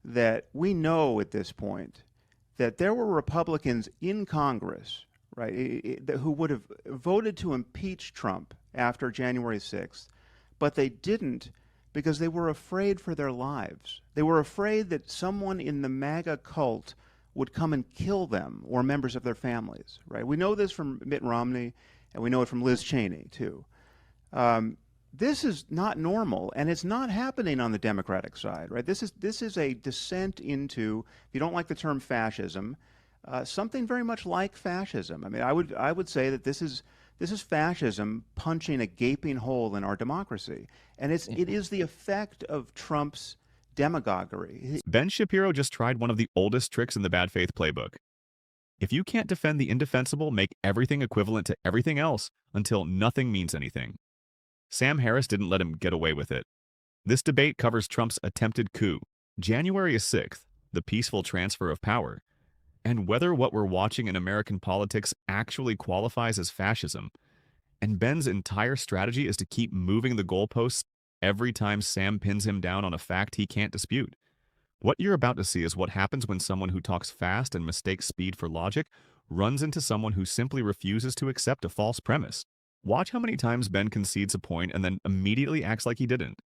that we know at this point that there were Republicans in Congress, right, who would have voted to impeach Trump after January 6th, but they didn't because they were afraid for their lives. They were afraid that someone in the MAGA cult would come and kill them or members of their families, right? We know this from Mitt Romney, and we know it from Liz Cheney, too. This is not normal, and it's not happening on the Democratic side, right? This is a descent into, if you don't like the term fascism, something very much like fascism. I mean, I would say that this is fascism punching a gaping hole in our democracy, and it is the effect of Trump's demagoguery. Ben Shapiro just tried one of the oldest tricks in the bad faith playbook. If you can't defend the indefensible, make everything equivalent to everything else until nothing means anything. Sam Harris didn't let him get away with it. This debate covers Trump's attempted coup, January 6th, the peaceful transfer of power, and whether what we're watching in American politics actually qualifies as fascism. And Ben's entire strategy is to keep moving the goalposts every time Sam pins him down on a fact he can't dispute. What you're about to see is what happens when someone who talks fast and mistakes speed for logic runs into someone who simply refuses to accept a false premise. Watch how many times Ben concedes a point and then immediately acts like he didn't.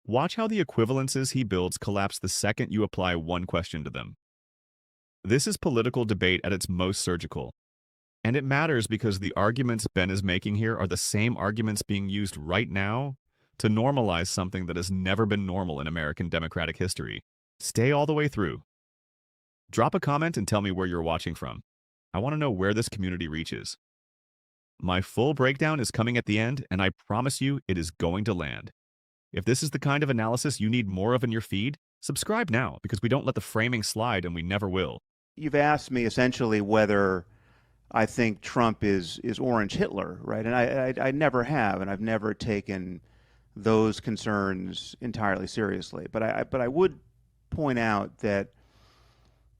Watch how the equivalences he builds collapse the second you apply one question to them. This is political debate at its most surgical. And it matters because the arguments Ben is making here are the same arguments being used right now to normalize something that has never been normal in American democratic history. Stay all the way through. Drop a comment and tell me where you're watching from. I want to know where this community reaches. My full breakdown is coming at the end, and I promise you it is going to land. If this is the kind of analysis you need more of in your feed, subscribe now because we don't let the framing slide and we never will. You've asked me essentially whether I think Trump is Orange Hitler, right? And I never have, and I've never taken those concerns entirely seriously. But I would point out that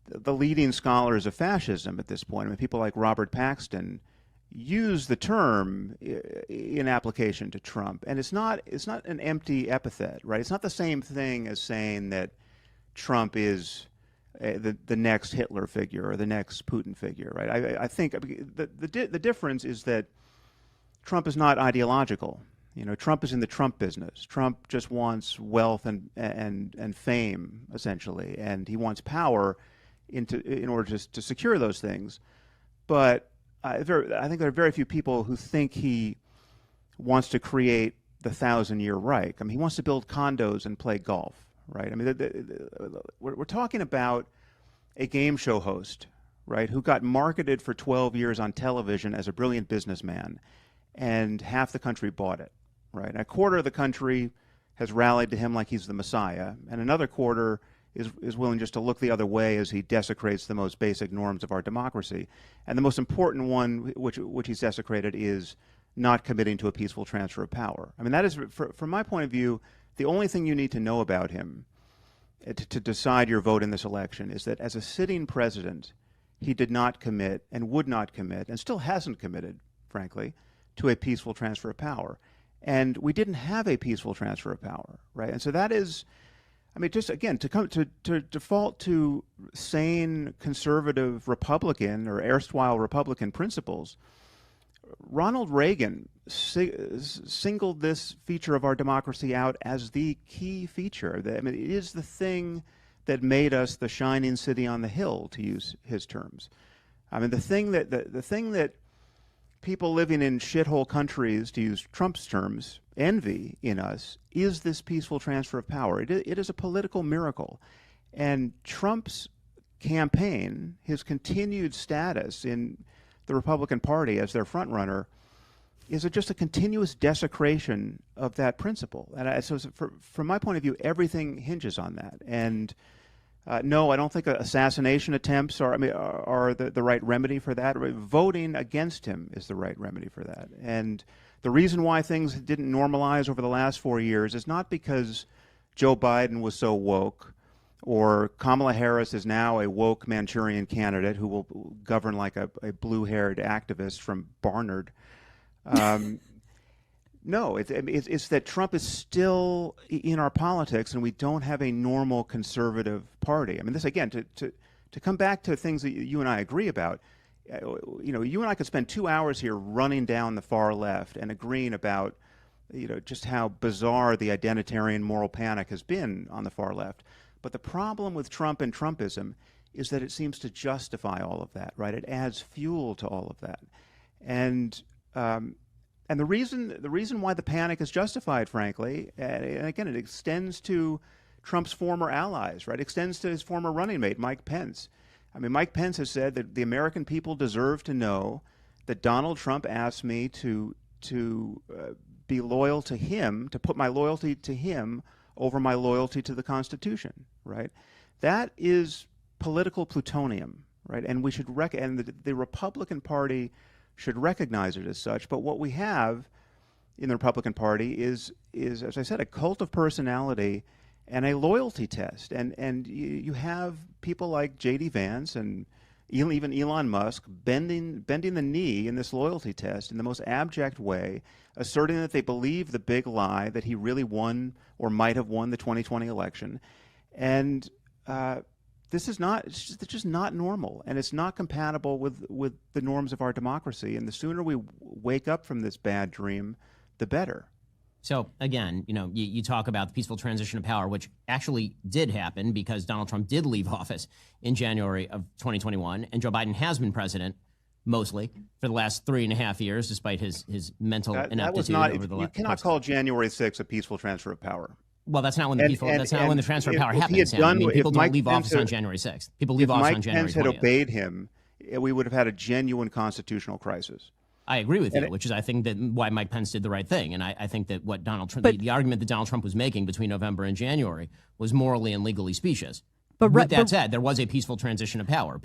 the leading scholars of fascism at this point, I mean, people like Robert Paxton, use the term in application to Trump, and it's not an empty epithet, right? It's not the same thing as saying that Trump is the next Hitler figure or the next Putin figure, right? I think the difference is that Trump is not ideological. You know, Trump is in the Trump business. Trump just wants wealth and fame, essentially, and he wants power in order to secure those things. But I think there are very few people who think he wants to create the 1,000-year Reich. I mean, he wants to build condos and play golf, right? I mean, we're talking about a game show host, right, who got marketed for 12 years on television as a brilliant businessman, and half the country bought it, right? And a quarter of the country has rallied to him like he's the Messiah, and another quarter is willing just to look the other way as he desecrates the most basic norms of our democracy. And the most important one, which he's desecrated, is not committing to a peaceful transfer of power. I mean, that is, from my point of view, the only thing you need to know about him to decide your vote in this election is that as a sitting president, he did not commit and would not commit, and still hasn't committed, frankly, to a peaceful transfer of power. And we didn't have a peaceful transfer of power, right? And so that is, I mean, just again, to default to sane conservative Republican or erstwhile Republican principles, Ronald Reagan singled this feature of our democracy out as the key feature. I mean, it is the thing that made us the shining city on the hill, to use his terms. I mean, the thing that people living in shithole countries, to use Trump's terms, envy in us is this peaceful transfer of power. It is a political miracle. And Trump's campaign, his continued status in the Republican Party as their frontrunner, is just a continuous desecration of that principle. And so from my point of view, everything hinges on that. And no, I don't think assassination attempts are the right remedy for that. Voting against him is the right remedy for that. And the reason why things didn't normalize over the last 4 years is not because Joe Biden was so woke, or Kamala Harris is now a woke Manchurian candidate who will govern like a blue-haired activist from Barnard. No, it's that Trump is still in our politics, and we don't have a normal conservative party. I mean, this again to come back to things that you and I agree about. You and I could spend 2 hours here running down the far left and agreeing about, just how bizarre the identitarian moral panic has been on the far left. But the problem with Trump and Trumpism is that it seems to justify all of that, right? It adds fuel to all of that, and the reason why the panic is justified, frankly, and again, it extends to Trump's former allies, right? It extends to his former running mate, Mike Pence. I mean, Mike Pence has said that the American people deserve to know that Donald Trump asked me to be loyal to him, to put my loyalty to him over my loyalty to the Constitution, right? That is political plutonium, right? And we should and the Republican Party should recognize it as such. But what we have in the Republican Party is, as I said, a cult of personality and a loyalty test. And you have people like J.D. Vance and even Elon Musk bending the knee in this loyalty test in the most abject way, asserting that they believe the big lie that he really won or might have won the 2020 election. And this is not, it's just not normal, and it's not compatible with the norms of our democracy. And the sooner we wake up from this bad dream, the better. So again, you talk about the peaceful transition of power, which actually did happen because Donald Trump did leave office in January of 2021, and Joe Biden has been president mostly for the last 3.5 years, despite his mental ineptitude over the last. You cannot call January 6th a peaceful transfer of power. Well, that's not when the transfer of power happens. People don't leave office on January 6th. People leave office on January 20th. If Mike Pence had obeyed him, we would have had a genuine constitutional crisis. I agree with you, which is, I think, that why Mike Pence did the right thing. And I think that what Donald Trump, the argument that Donald Trump was making between November and January was morally and legally specious. But with that said, there was a peaceful transition of power.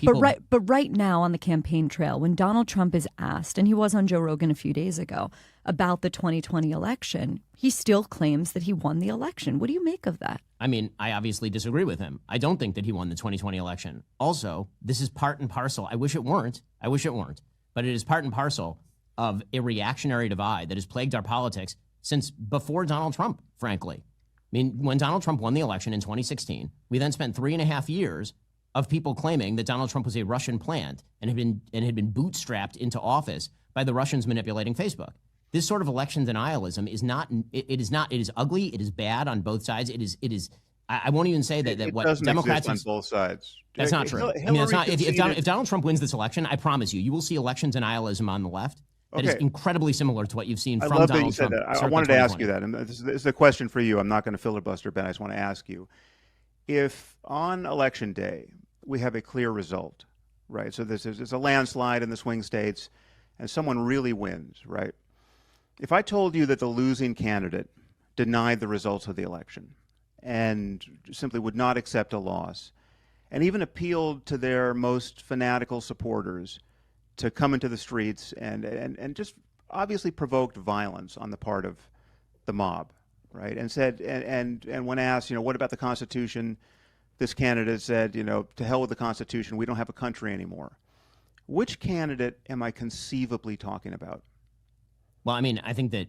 But right now on the campaign trail, when Donald Trump is asked, and he was on Joe Rogan a few days ago, about the 2020 election, he still claims that he won the election. What do you make of that? I mean, I obviously disagree with him. I don't think that he won the 2020 election. Also, this is part and parcel. I wish it weren't. But it is part and parcel of a reactionary divide that has plagued our politics since before Donald Trump, frankly. I mean, when Donald Trump won the election in 2016, we then spent 3.5 years of people claiming that Donald Trump was a Russian plant and had been bootstrapped into office by the Russians manipulating Facebook. This sort of election denialism is not. It is ugly. It is bad on both sides. It is. I won't even say that what Democrats on both sides. That's not true. I mean, it's not. If Donald Trump wins this election, I promise you will see election denialism on the left. That is incredibly similar to what you've seen from Donald Trump. I wanted to ask you that, and this is a question for you. I'm not going to filibuster, Ben. I just want to ask you, if on election day we have a clear result, right? So there's a landslide in the swing states, and someone really wins, right? If I told you that the losing candidate denied the results of the election and simply would not accept a loss, and even appealed to their most fanatical supporters to come into the streets and just obviously provoked violence on the part of the mob, right? And said, and when asked, what about the Constitution? This candidate said, to hell with the Constitution. We don't have a country anymore. Which candidate am I conceivably talking about? Well, I mean, I think that,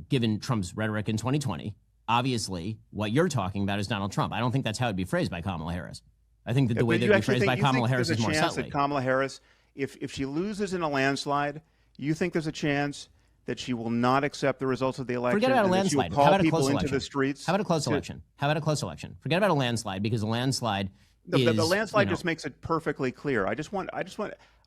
given Trump's rhetoric in 2020, obviously what you're talking about is Donald Trump. I don't think that's how it'd be phrased by Kamala Harris. I think that the way that it'd be phrased by Kamala Harris is more subtly. That Kamala Harris, if she loses in a landslide, you think there's a chance that she will not accept the results of the election? Forget about a landslide. How about a close election? Into the streets? How about a close election? Forget about a landslide, because a landslide is... The landslide just makes it perfectly clear.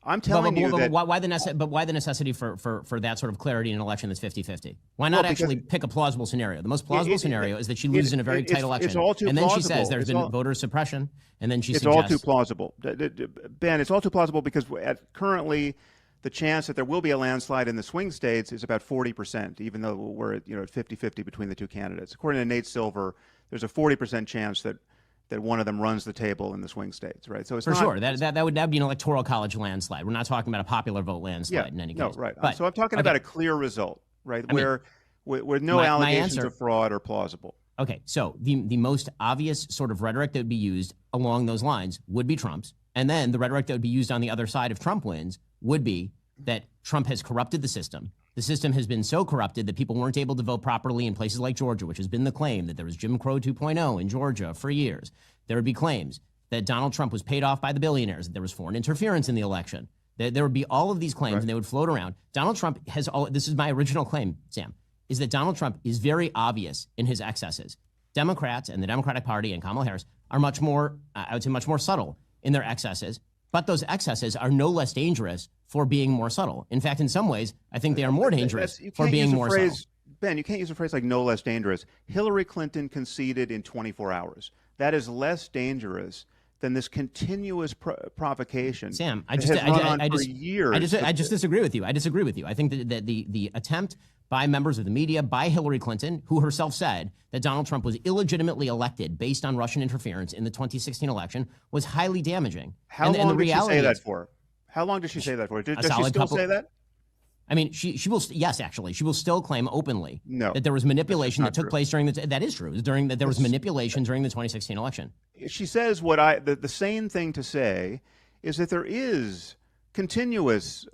I'm telling you that... Why the necessity for that sort of clarity in an election that's 50-50? Why not actually pick a plausible scenario? The most plausible scenario is that she loses in a very tight election. It's all too and then plausible. She says there's been voter suppression, and then she suggests... It's all too plausible. Ben, it's all too plausible because currently the chance that there will be a landslide in the swing states is about 40%, even though we're at 50-50 between the two candidates. According to Nate Silver, there's a 40% chance that one of them runs the table in the swing states, right? So it's sure. That would be an electoral college landslide. We're not talking about a popular vote landslide in any case. No, right. But, so I'm talking about a clear result, right? Where no allegations of fraud are plausible. Okay, so the most obvious sort of rhetoric that would be used along those lines would be Trump's. And then the rhetoric that would be used on the other side if Trump wins would be that Trump has corrupted the system, The system has been so corrupted that people weren't able to vote properly in places like Georgia, which has been the claim that there was Jim Crow 2.0 in Georgia for years. There would be claims that Donald Trump was paid off by the billionaires, that there was foreign interference in the election. There would be all of these claims, and they would float around. Donald Trump has all. This is my original claim, Sam, is that Donald Trump is very obvious in his excesses. Democrats and the Democratic Party and Kamala Harris are much more, I would say, much more subtle in their excesses. But those excesses are no less dangerous for being more subtle. In fact, in some ways, I think they are more dangerous for being more subtle. Ben, you can't use a phrase like no less dangerous. Hillary Clinton conceded in 24 hours. That is less dangerous than this continuous provocation. Sam, I just disagree with you. I disagree with you. I think that the attempt by members of the media, by Hillary Clinton, who herself said that Donald Trump was illegitimately elected based on Russian interference in the 2016 election, was highly damaging. How long did she say that for? How long did she say that for? Does she still say that? I mean, she will. Yes, actually, she will still claim openly that there was manipulation that took place during the. That is true. That there was manipulation during the 2016 election. She says the sane thing to say is that there is continuous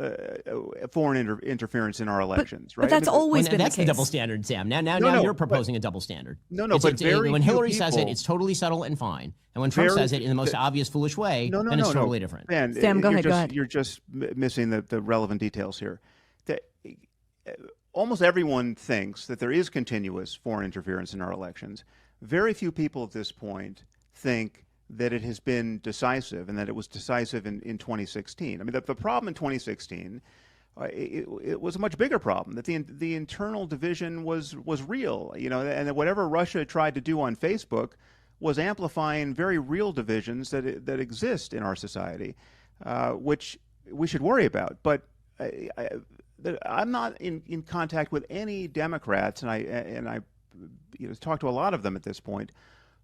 foreign interference in our elections, right? But that's always been that's the case. The double standard, Sam. Now you're proposing a double standard. When Hillary says it, it's totally subtle and fine, and when Trump says it in the most obvious, foolish way, then it's totally different. Ben, Sam, go ahead. You're just missing the relevant details here. Almost everyone thinks that there is continuous foreign interference in our elections. Very few people at this point think that it has been decisive and that it was decisive in 2016. I mean, the problem in 2016, it was a much bigger problem, that the internal division was real, and that whatever Russia tried to do on Facebook was amplifying very real divisions that exist in our society, which we should worry about. But I'm not in contact with any Democrats, and I talk to a lot of them at this point,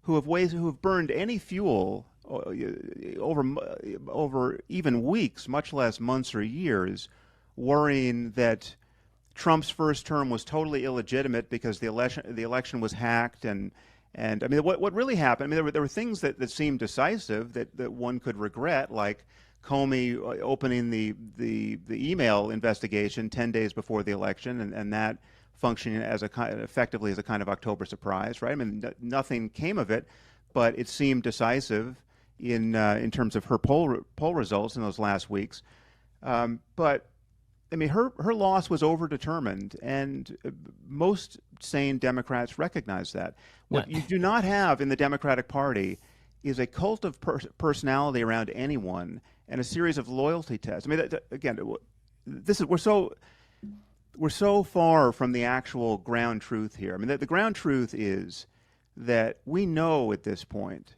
who have burned any fuel over even weeks, much less months or years, worrying that Trump's first term was totally illegitimate because the election was hacked, and I mean what really happened. I mean there were things that seemed decisive that one could regret, like Comey opening the email investigation 10 days before the election, and that functioning effectively as a kind of October surprise, right? I mean, nothing came of it, but it seemed decisive in terms of her poll results in those last weeks. But I mean, her loss was overdetermined, and most sane Democrats recognize that. What you do not have in the Democratic Party is a cult of personality around anyone and a series of loyalty tests. I mean, again, we're so far from the actual ground truth here. I mean, the ground truth is that we know at this point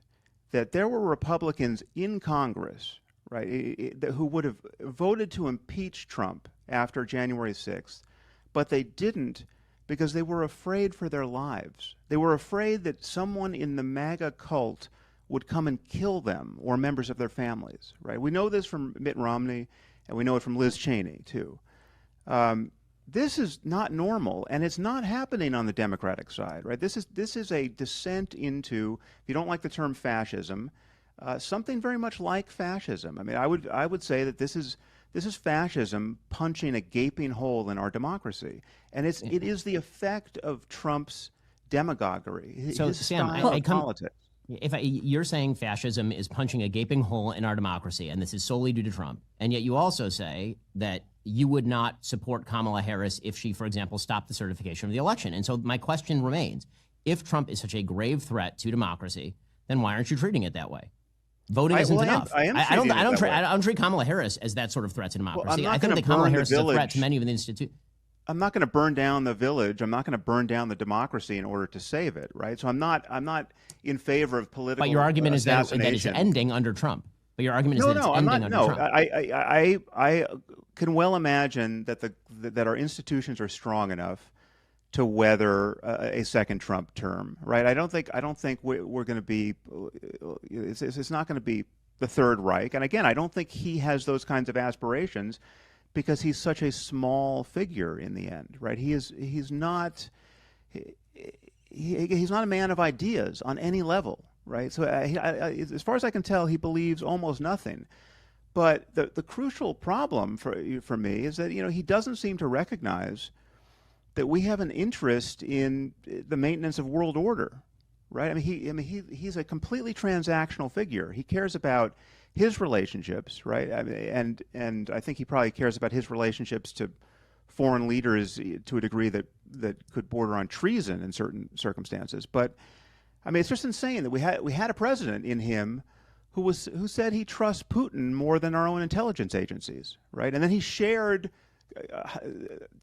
that there were Republicans in Congress, right, who would have voted to impeach Trump after January 6th, but they didn't because they were afraid for their lives. They were afraid that someone in the MAGA cult would come and kill them or members of their families, right? We know this from Mitt Romney, and we know it from Liz Cheney, too. This is not normal, and it's not happening on the Democratic side, right? This is a descent into, if you don't like the term fascism, something very much like fascism. I mean, I would say that this is fascism punching a gaping hole in our democracy, and it is the effect of Trump's demagoguery. So, his Sam, style of politics. You're saying fascism is punching a gaping hole in our democracy, and this is solely due to Trump, and yet you also say that you would not support Kamala Harris if she, for example, stopped the certification of the election. And so my question remains, if Trump is such a grave threat to democracy, then why aren't you treating it that way? Voting isn't enough. I don't treat Kamala Harris as that sort of threat to democracy. I think that Kamala Harris is a threat to many of the institutions. I'm not going to burn down the village. I'm not going to burn down the democracy in order to save it, right? So I'm not in favor of political. But your argument is that it's ending under Trump. But your argument is that it's ending under Trump. I can well imagine that our institutions are strong enough to weather a second Trump term, right? I don't think we're going to be. It's not going to be the Third Reich, and again, I don't think he has those kinds of aspirations, because he's such a small figure in the end, right? He's not a man of ideas on any level, right? So as far as I can tell, he believes almost nothing. But the crucial problem for me is that he doesn't seem to recognize that we have an interest in the maintenance of world order, right? He's a completely transactional figure. He cares about his relationships, right? And I think he probably cares about his relationships to foreign leaders to a degree that could border on treason in certain circumstances. But it's just insane that we had a president in him who said he trusts Putin more than our own intelligence agencies, right? And then he shared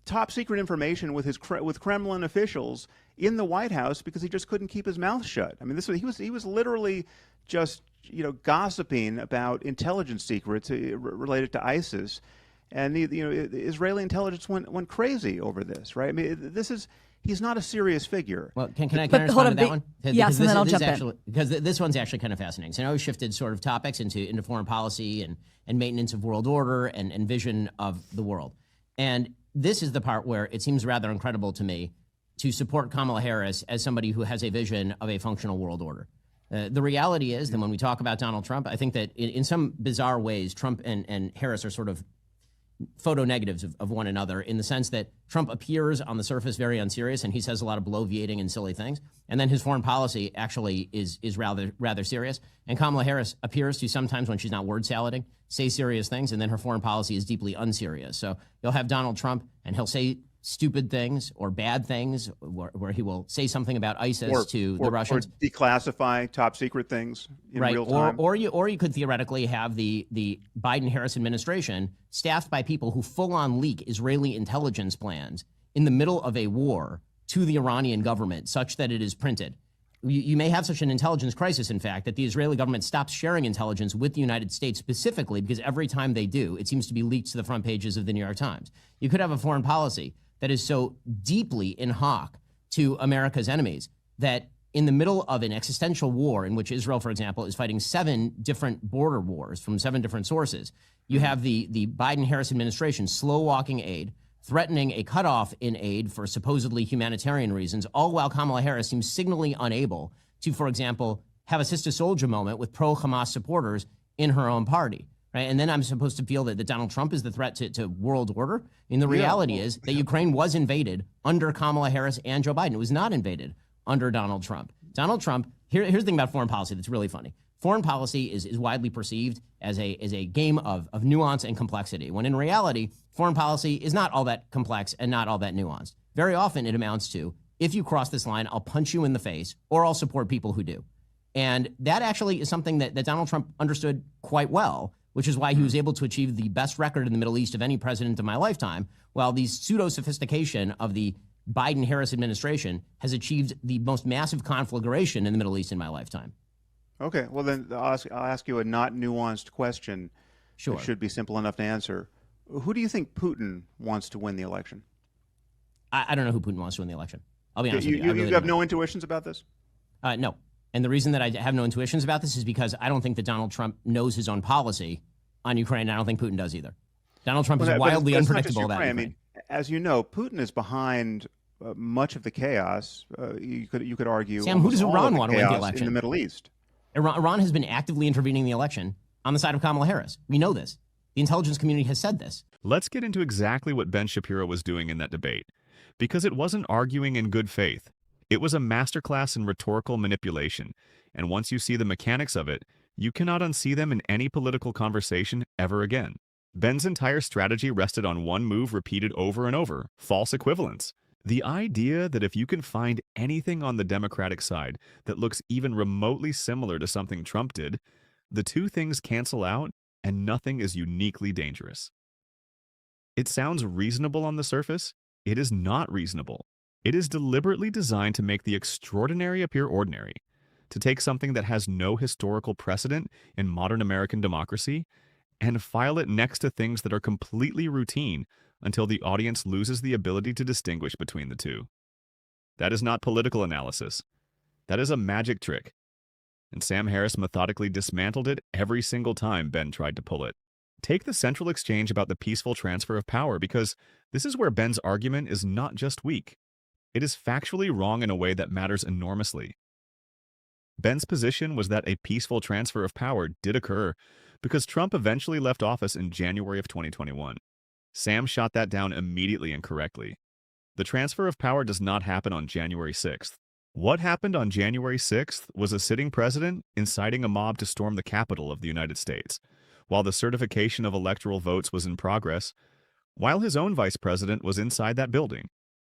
top secret information with Kremlin officials in the White House because he just couldn't keep his mouth shut. He was literally just gossiping about intelligence secrets related to ISIS, and the Israeli intelligence went crazy over this, right? He's not a serious figure. Well, can I respond to that one? Yes, and then I'll jump in. Because this one's actually kind of fascinating. So now we've shifted sort of topics into foreign policy and maintenance of world order and vision of the world. And this is the part where it seems rather incredible to me to support Kamala Harris as somebody who has a vision of a functional world order. The reality is that when we talk about Donald Trump, I think that in some bizarre ways, Trump and Harris are sort of photo negatives of one another, in the sense that Trump appears on the surface very unserious and he says a lot of bloviating and silly things, and then his foreign policy actually is rather serious. And Kamala Harris appears to, sometimes when she's not word salading, say serious things, and then her foreign policy is deeply unserious. So you'll have Donald Trump and he'll say stupid things or bad things, where he will say something about ISIS to the Russians, or declassify top secret things in real time. Or you could theoretically have the Biden-Harris administration staffed by people who full-on leak Israeli intelligence plans in the middle of a war to the Iranian government, such that it is printed. You may have such an intelligence crisis, in fact, that the Israeli government stops sharing intelligence with the United States specifically because every time they do, it seems to be leaked to the front pages of the New York Times. You could have a foreign policy that is so deeply in hock to America's enemies that in the middle of an existential war in which Israel, for example, is fighting 7 different border wars from 7 different sources, you have the Biden-Harris administration slow-walking aid, threatening a cutoff in aid for supposedly humanitarian reasons, all while Kamala Harris seems signally unable to, for example, have a Sister Soldier moment with pro-Hamas supporters in her own party. Right? And then I'm supposed to feel that Donald Trump is the threat to world order? And the reality is that Ukraine was invaded under Kamala Harris and Joe Biden. It was not invaded under Donald Trump. Donald Trump, here's the thing about foreign policy that's really funny. Foreign policy is widely perceived as a game of nuance and complexity, when in reality, foreign policy is not all that complex and not all that nuanced. Very often it amounts to, if you cross this line, I'll punch you in the face, or I'll support people who do. And that actually is something that Donald Trump understood quite well, which is why he was able to achieve the best record in the Middle East of any president of my lifetime, while the pseudo-sophistication of the Biden-Harris administration has achieved the most massive conflagration in the Middle East in my lifetime. Okay, well then I'll ask you a not nuanced question. Sure. It should be simple enough to answer. Who do you think Putin wants to win the election? I don't know who Putin wants to win the election. I'll be honest with you. I really you have no intuitions about this? No. And the reason that I have no intuitions about this is because I don't think that Donald Trump knows his own policy on Ukraine. I don't think Putin does either. Donald Trump is wildly unpredictable about Ukraine. As you know, Putin is behind much of the chaos. You could argue. Sam, who does Iran want to win the election? In the Middle East? Iran has been actively intervening in the election on the side of Kamala Harris. We know this. The intelligence community has said this. Let's get into exactly what Ben Shapiro was doing in that debate, because it wasn't arguing in good faith. It was a masterclass in rhetorical manipulation, and once you see the mechanics of it, you cannot unsee them in any political conversation ever again. Ben's entire strategy rested on one move repeated over and over: false equivalence. The idea that if you can find anything on the Democratic side that looks even remotely similar to something Trump did, the two things cancel out and nothing is uniquely dangerous. It sounds reasonable on the surface. It is not reasonable. It is deliberately designed to make the extraordinary appear ordinary, to take something that has no historical precedent in modern American democracy and file it next to things that are completely routine until the audience loses the ability to distinguish between the two. That is not political analysis. That is a magic trick. And Sam Harris methodically dismantled it every single time Ben tried to pull it. Take the central exchange about the peaceful transfer of power, because this is where Ben's argument is not just weak. It is factually wrong in a way that matters enormously. Ben's position was that a peaceful transfer of power did occur, because Trump eventually left office in January of 2021. Sam shot that down immediately and correctly. The transfer of power does not happen on January 6th. What happened on January 6th was a sitting president inciting a mob to storm the Capitol of the United States, while the certification of electoral votes was in progress, while his own vice president was inside that building,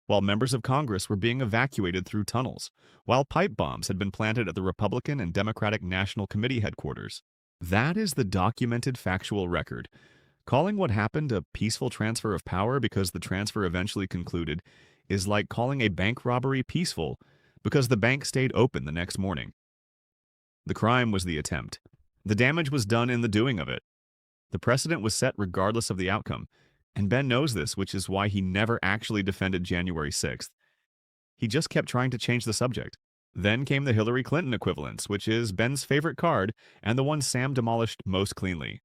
while members of Congress were being evacuated through tunnels, while pipe bombs had been planted at the Republican and Democratic National Committee headquarters. That is the documented factual record. Calling what happened a peaceful transfer of power because the transfer eventually concluded is like calling a bank robbery peaceful because the bank stayed open the next morning. The crime was the attempt. The damage was done in the doing of it. The precedent was set regardless of the outcome, and Ben knows this, which is why he never actually defended January 6th. He just kept trying to change the subject. Then came the Hillary Clinton equivalence, which is Ben's favorite card and the one Sam demolished most cleanly.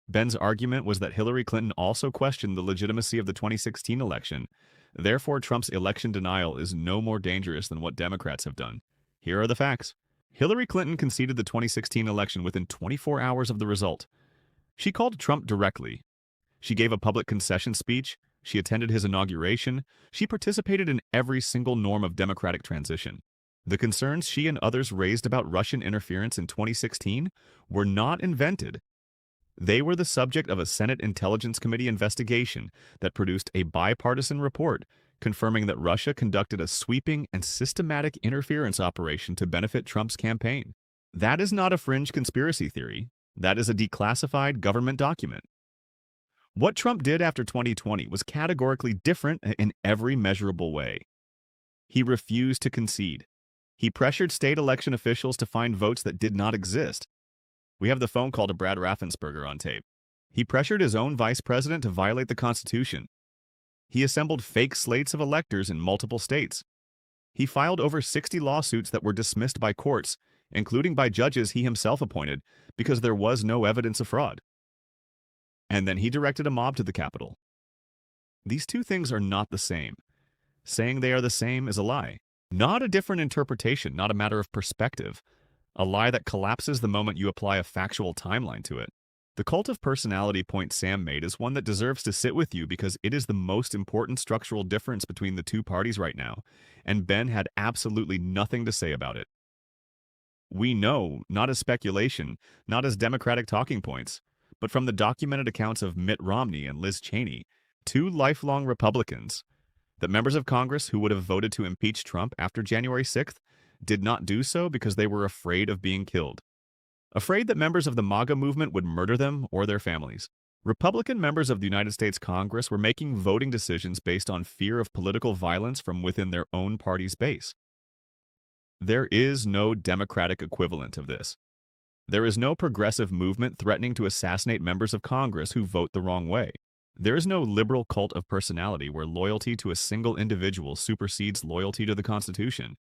Ben's argument was that Hillary Clinton also questioned the legitimacy of the 2016 election. Therefore, Trump's election denial is no more dangerous than what Democrats have done. Here are the facts. Hillary Clinton conceded the 2016 election within 24 hours of the result. She called Trump directly. She gave a public concession speech. She attended his inauguration. She participated in every single norm of democratic transition. The concerns she and others raised about Russian interference in 2016 were not invented. They were the subject of a Senate Intelligence Committee investigation that produced a bipartisan report confirming that Russia conducted a sweeping and systematic interference operation to benefit Trump's campaign. That is not a fringe conspiracy theory. That is a declassified government document. What Trump did after 2020 was categorically different in every measurable way. He refused to concede. He pressured state election officials to find votes that did not exist. We have the phone call to Brad Raffensperger on tape. He pressured his own vice president to violate the Constitution. He assembled fake slates of electors in multiple states. He filed over 60 lawsuits that were dismissed by courts, including by judges he himself appointed, because there was no evidence of fraud. And then he directed a mob to the Capitol. These two things are not the same. Saying they are the same is a lie. Not a different interpretation, not a matter of perspective. A lie that collapses the moment you apply a factual timeline to it. The cult of personality point Sam made is one that deserves to sit with you because it is the most important structural difference between the two parties right now, and Ben had absolutely nothing to say about it. We know, not as speculation, not as Democratic talking points, but from the documented accounts of Mitt Romney and Liz Cheney, two lifelong Republicans, that members of Congress who would have voted to impeach Trump after January 6th did not do so because they were afraid of being killed. Afraid that members of the MAGA movement would murder them or their families. Republican members of the United States Congress were making voting decisions based on fear of political violence from within their own party's base. There is no Democratic equivalent of this. There is no progressive movement threatening to assassinate members of Congress who vote the wrong way. There is no liberal cult of personality where loyalty to a single individual supersedes loyalty to the Constitution.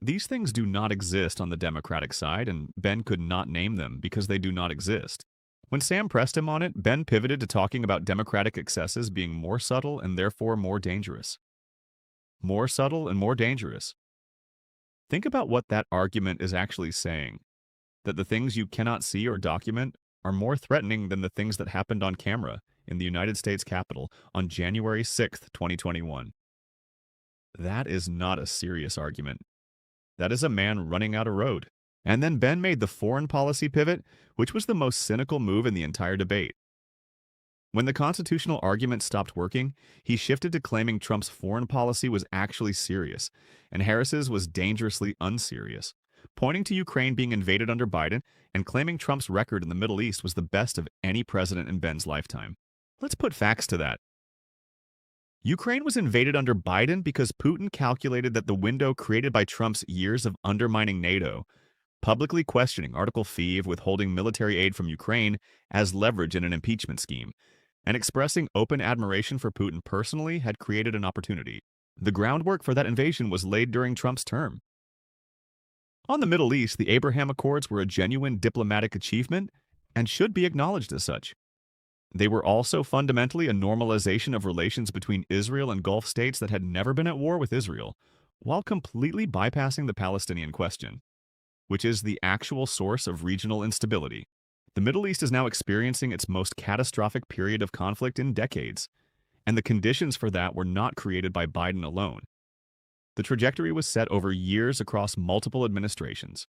These things do not exist on the Democratic side, and Ben could not name them because they do not exist. When Sam pressed him on it, Ben pivoted to talking about Democratic excesses being more subtle and therefore more dangerous. More subtle and more dangerous. Think about what that argument is actually saying. That the things you cannot see or document are more threatening than the things that happened on camera in the United States Capitol on January 6th, 2021. That is not a serious argument. That is a man running out a road. And then Ben made the foreign policy pivot, which was the most cynical move in the entire debate. When the constitutional argument stopped working, he shifted to claiming Trump's foreign policy was actually serious, and Harris's was dangerously unserious, pointing to Ukraine being invaded under Biden and claiming Trump's record in the Middle East was the best of any president in Ben's lifetime. Let's put facts to that. Ukraine was invaded under Biden because Putin calculated that the window created by Trump's years of undermining NATO, publicly questioning Article 5 of withholding military aid from Ukraine as leverage in an impeachment scheme, and expressing open admiration for Putin personally had created an opportunity. The groundwork for that invasion was laid during Trump's term. On the Middle East, the Abraham Accords were a genuine diplomatic achievement and should be acknowledged as such. They were also fundamentally a normalization of relations between Israel and Gulf states that had never been at war with Israel, while completely bypassing the Palestinian question, which is the actual source of regional instability. The Middle East is now experiencing its most catastrophic period of conflict in decades, and the conditions for that were not created by Biden alone. The trajectory was set over years across multiple administrations.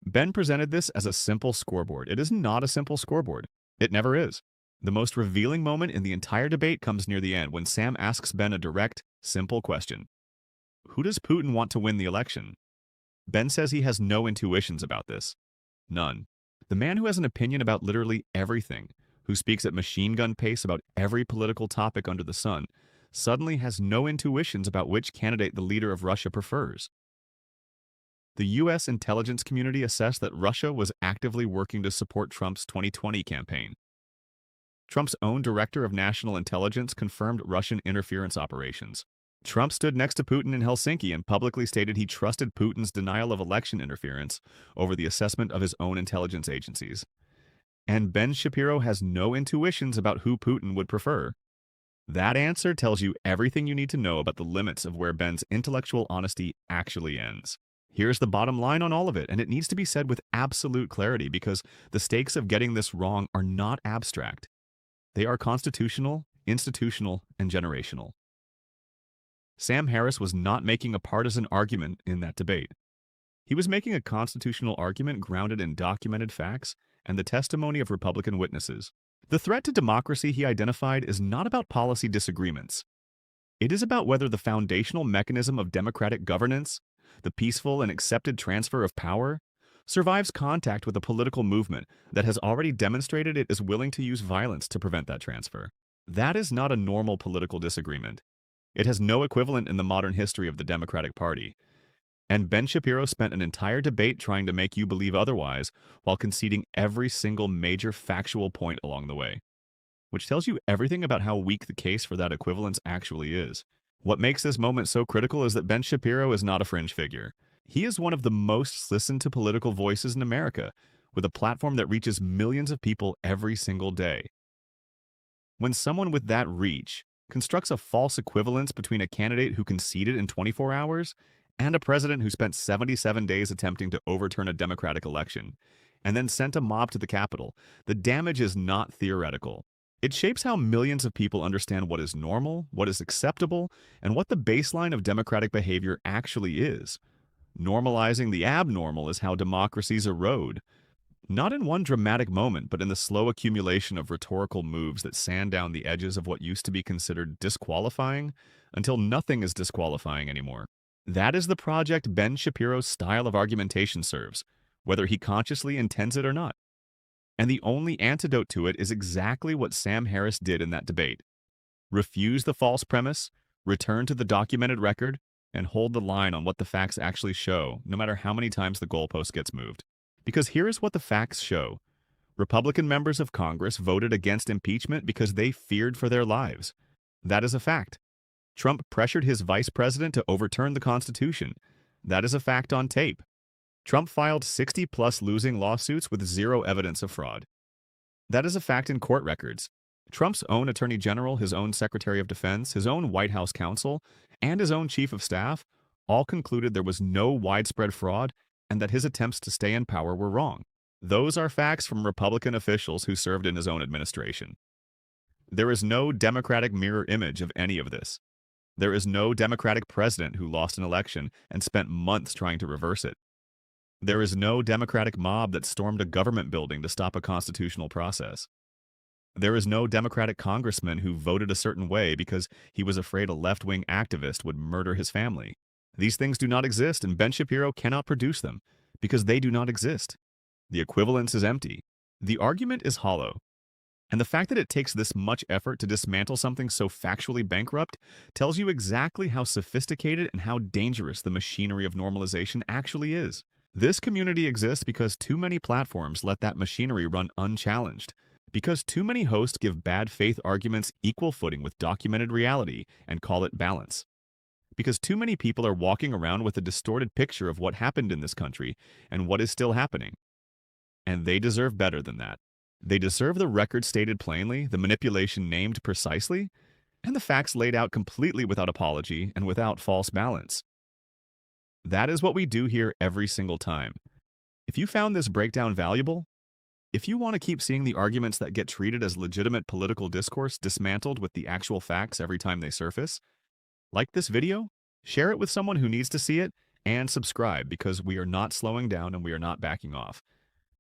Ben presented this as a simple scoreboard. It is not a simple scoreboard. It never is. The most revealing moment in the entire debate comes near the end when Sam asks Ben a direct, simple question. Who does Putin want to win the election? Ben says he has no intuitions about this. None. The man who has an opinion about literally everything, who speaks at machine gun pace about every political topic under the sun, suddenly has no intuitions about which candidate the leader of Russia prefers. The U.S. intelligence community assessed that Russia was actively working to support Trump's 2020 campaign. Trump's own director of national intelligence confirmed Russian interference operations. Trump stood next to Putin in Helsinki and publicly stated he trusted Putin's denial of election interference over the assessment of his own intelligence agencies. And Ben Shapiro has no intuitions about who Putin would prefer. That answer tells you everything you need to know about the limits of where Ben's intellectual honesty actually ends. Here's the bottom line on all of it, and it needs to be said with absolute clarity because the stakes of getting this wrong are not abstract. They are constitutional, institutional, and generational. Sam Harris was not making a partisan argument in that debate. He was making a constitutional argument grounded in documented facts and the testimony of Republican witnesses. The threat to democracy he identified is not about policy disagreements. It is about whether the foundational mechanism of democratic governance, the peaceful and accepted transfer of power, survives contact with a political movement that has already demonstrated it is willing to use violence to prevent that transfer. That is not a normal political disagreement. It has no equivalent in the modern history of the Democratic Party. And Ben Shapiro spent an entire debate trying to make you believe otherwise while conceding every single major factual point along the way, which tells you everything about how weak the case for that equivalence actually is. What makes this moment so critical is that Ben Shapiro is not a fringe figure. He is one of the most listened to political voices in America, with a platform that reaches millions of people every single day. When someone with that reach constructs a false equivalence between a candidate who conceded in 24 hours and a president who spent 77 days attempting to overturn a democratic election, and then sent a mob to the Capitol, the damage is not theoretical. It shapes how millions of people understand what is normal, what is acceptable, and what the baseline of democratic behavior actually is. Normalizing the abnormal is how democracies erode, not in one dramatic moment, but in the slow accumulation of rhetorical moves that sand down the edges of what used to be considered disqualifying until nothing is disqualifying anymore. That is the project Ben Shapiro's style of argumentation serves, whether he consciously intends it or not. And the only antidote to it is exactly what Sam Harris did in that debate. Refuse the false premise, return to the documented record, and hold the line on what the facts actually show, no matter how many times the goalpost gets moved. Because here is what the facts show. Republican members of Congress voted against impeachment because they feared for their lives. That is a fact. Trump pressured his vice president to overturn the Constitution. That is a fact on tape. Trump filed 60-plus losing lawsuits with zero evidence of fraud. That is a fact in court records. Trump's own Attorney General, his own Secretary of Defense, his own White House counsel, and his own Chief of Staff all concluded there was no widespread fraud and that his attempts to stay in power were wrong. Those are facts from Republican officials who served in his own administration. There is no Democratic mirror image of any of this. There is no Democratic president who lost an election and spent months trying to reverse it. There is no Democratic mob that stormed a government building to stop a constitutional process. There is no Democratic congressman who voted a certain way because he was afraid a left-wing activist would murder his family. These things do not exist, and Ben Shapiro cannot produce them because they do not exist. The equivalence is empty. The argument is hollow. And the fact that it takes this much effort to dismantle something so factually bankrupt tells you exactly how sophisticated and how dangerous the machinery of normalization actually is. This community exists because too many platforms let that machinery run unchallenged, because too many hosts give bad faith arguments equal footing with documented reality and call it balance. Because too many people are walking around with a distorted picture of what happened in this country and what is still happening. And they deserve better than that. They deserve the record stated plainly, the manipulation named precisely, and the facts laid out completely without apology and without false balance. That is what we do here every single time. If you found this breakdown valuable, If you want to keep seeing the arguments that get treated as legitimate political discourse dismantled with the actual facts every time they surface, like this video, share it with someone who needs to see it, and subscribe because we are not slowing down and we are not backing off.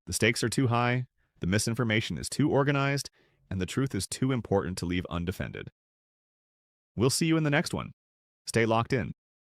The stakes are too high, the misinformation is too organized, and the truth is too important to leave undefended. We'll see you in the next one. Stay locked in.